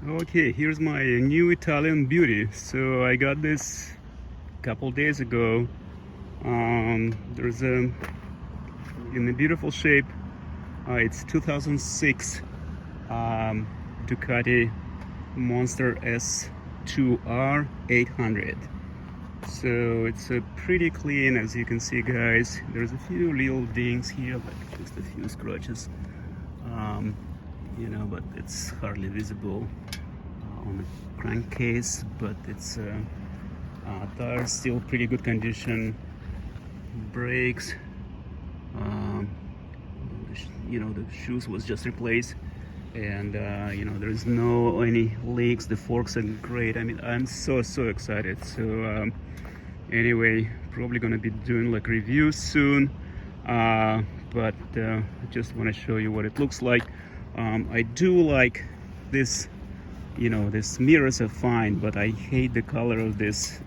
Okay, here's my new Italian beauty. So I got this a couple days ago. There's a in a beautiful shape. It's 2006 Ducati Monster S2R 800. So it's pretty clean, as you can see, guys. There's a few little dings here, like just a few scratches. But it's hardly visible on the crankcase, but it's tires still pretty good condition. Brakes, the shoes was just replaced, and there's no any leaks. The forks are great. I mean, I'm so excited. So anyway, probably gonna be doing like reviews soon, but I just want to show you what it looks like. I do like this, this mirrors are fine, but I hate the color of this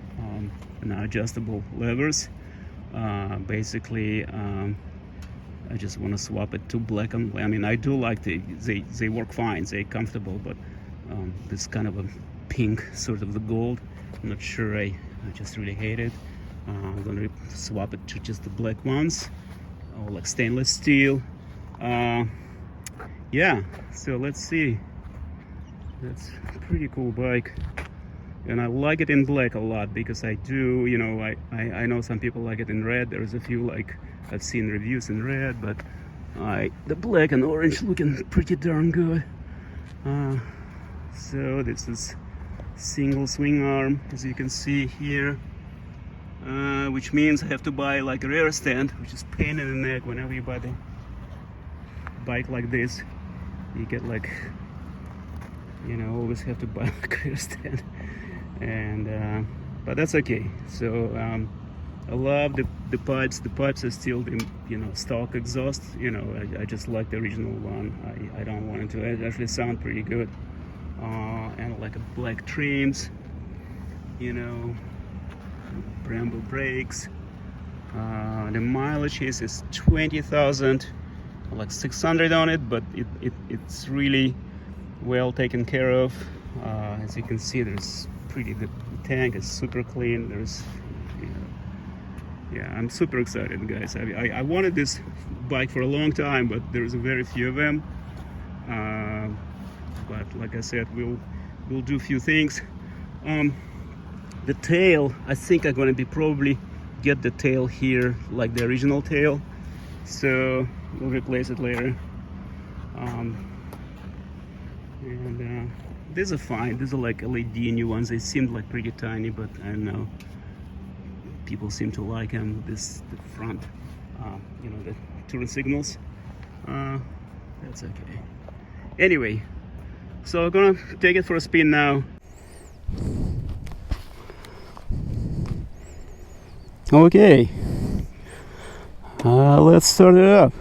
adjustable levers. Basically, I just want to swap it to black and white. I mean, I do like they work fine, they're comfortable, but this kind of a pink, sort of the gold, I'm not sure. I just really hate it. I'm gonna swap it to just the black ones, or like stainless steel. Yeah, so let's see. That's a pretty cool bike, and I like it in black a lot because I do, I know some people like it in red. There's a few, like I've seen reviews in red, but the black and orange looking pretty darn good. So this is single swing arm, as you can see here, which means I have to buy like a rear stand, which is pain in the neck. Whenever you buy the bike like this, you get like, always have to buy a rear stand, and but that's okay. So I love the pipes. The pipes are still the stock exhaust. I just like the original one. I don't want it to. It actually sound pretty good. And like a black trims, Brembo brakes. The mileage is 20,000, like 600 on it, but it's really well taken care of. As you can see, there's the tank is super clean. There's yeah, I'm super excited, guys. I wanted this bike for a long time, but there's very few of them. But like I said, we'll do a few things. The tail, I think I'm gonna be probably get the tail here like the original tail, so we'll replace it later. And these are fine. These are like LED new ones. They seemed like pretty tiny, but I don't know, people seem to like them. The front, the turn signals, that's okay. Anyway, so I'm gonna take it for a spin now. Okay, let's start it up.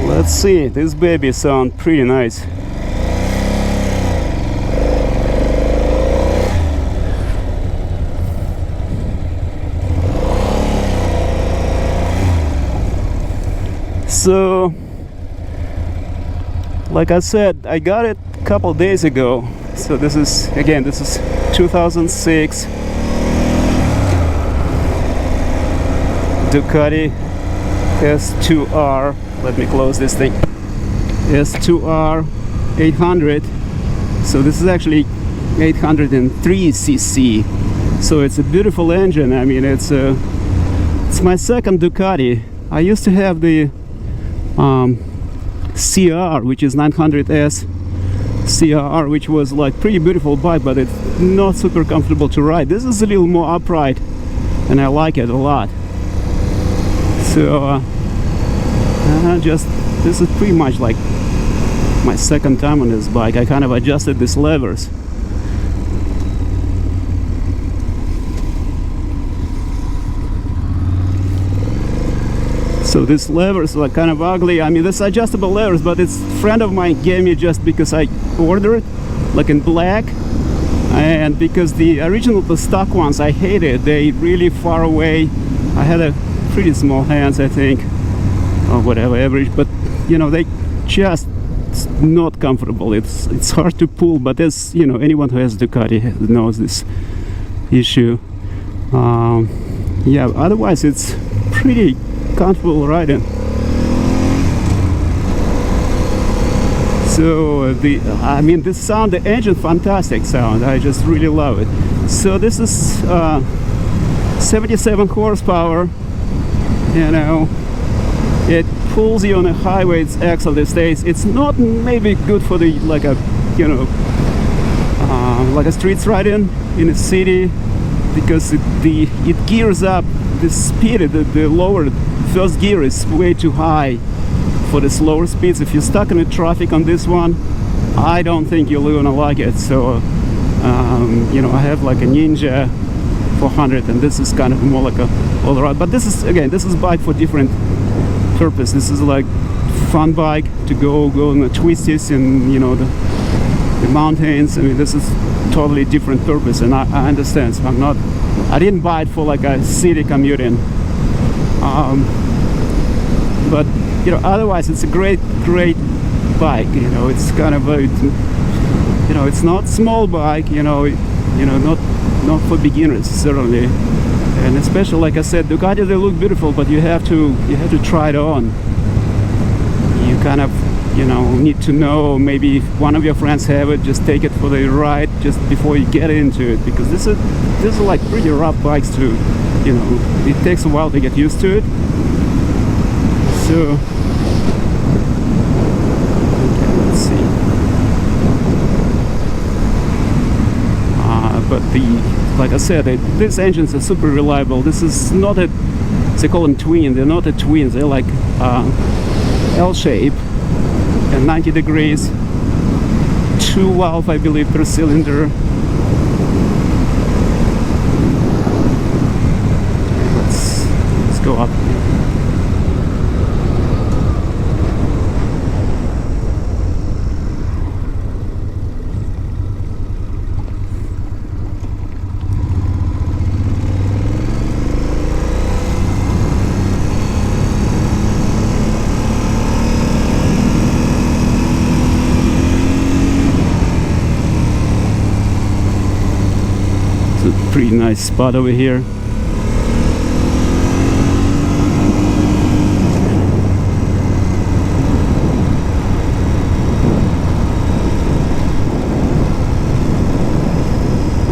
Let's see, this baby sounds pretty nice. So, like I said, I got it a couple days ago. So this is 2006 Ducati S2R. Let me close this thing. S2R 800. So this is actually 803 cc. So it's a beautiful engine. I mean, it's my second Ducati. I used to have the CR, which is 900S CR, which was like pretty beautiful bike, but it's not super comfortable to ride. This is a little more upright, and I like it a lot. So this is pretty much like my second time on this bike. I kind of adjusted these levers. So this lever is like kind of ugly. I mean, this adjustable levers, but it's a friend of mine gave me just because I ordered like in black, and because the stock ones I hated, they really far away. I had a pretty small hands, I think, or whatever, average, but you know, they just not comfortable. It's hard to pull, but as you know, anyone who has Ducati knows this issue. Yeah, otherwise it's pretty comfortable riding. So I mean, this sound, the engine, fantastic sound. I just really love it. So this is 77 horsepower. You know, it pulls you on a highway. It's excellent these days. It's not maybe good for the like a, you know, like a streets riding in a city, because it gears up. The speed, the lower first gear is way too high for the slower speeds. If you're stuck in the traffic on this one, I don't think you're gonna like it. So you know, I have like a Ninja 400, and this is kind of more like a all around. But this is, again, this is bike for different purpose. This is like fun bike to go on the twisties and, you know, the mountains. I mean, this is totally different purpose, and I understand. So I didn't buy it for like a city commuting. But you know, otherwise it's a great bike. You know, it's kind of a, you know, it's not small bike. You know, not for beginners certainly. And especially, like I said, Ducati, they look beautiful, but you have to try it on. You kind of, you know, need to know, maybe if one of your friends have it, just take it for the ride just before you get into it, because this is like pretty rough bikes to, you know, it takes a while to get used to it. So okay, let's see. But like I said, these engines are super reliable. This is not a, they call them twin. They're not a twins. They're like L shape and 90 degrees. 2 valve, I believe, per cylinder. Let's go up. Pretty nice spot over here.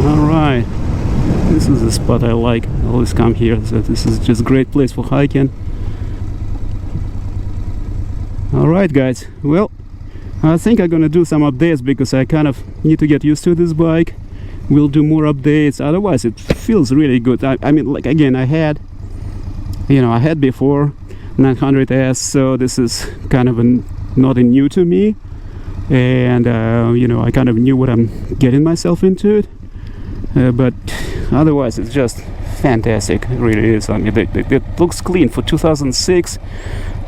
Alright, this is the spot I like. I always come here, so this is just a great place for hiking. Alright guys, well, I think I'm gonna do some updates because I kind of need to get used to this bike. We'll do more updates. Otherwise it feels really good. I mean, like, again, I had before 900S, so this is kind of not a new to me, and you know, I kind of knew what I'm getting myself into, but otherwise it's just fantastic. It really is. I mean, it looks clean for 2006.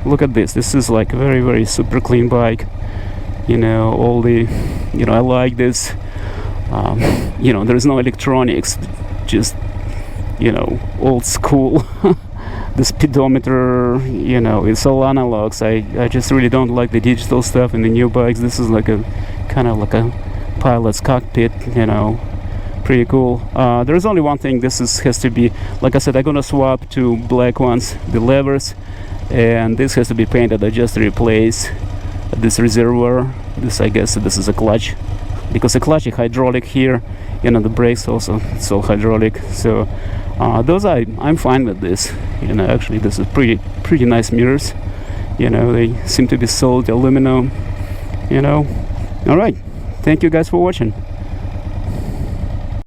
Look at this. This is like a very, very super clean bike. You know, all the, you know, I like this. You know, there's no electronics, just, you know, old school. The speedometer, you know, it's all analogs. I just really don't like the digital stuff in the new bikes. This is like a kind of like a pilot's cockpit, you know, pretty cool. There's only one thing. This has to be, like I said, I'm gonna swap to black ones, the levers, and this has to be painted. I just replace this reservoir. This, I guess this is a clutch, because the clutch is hydraulic here, you know, the brakes also, it's all hydraulic. So those I'm fine with this. You know, actually this is pretty nice mirrors. You know, they seem to be solid aluminum, you know. All right, thank you guys for watching.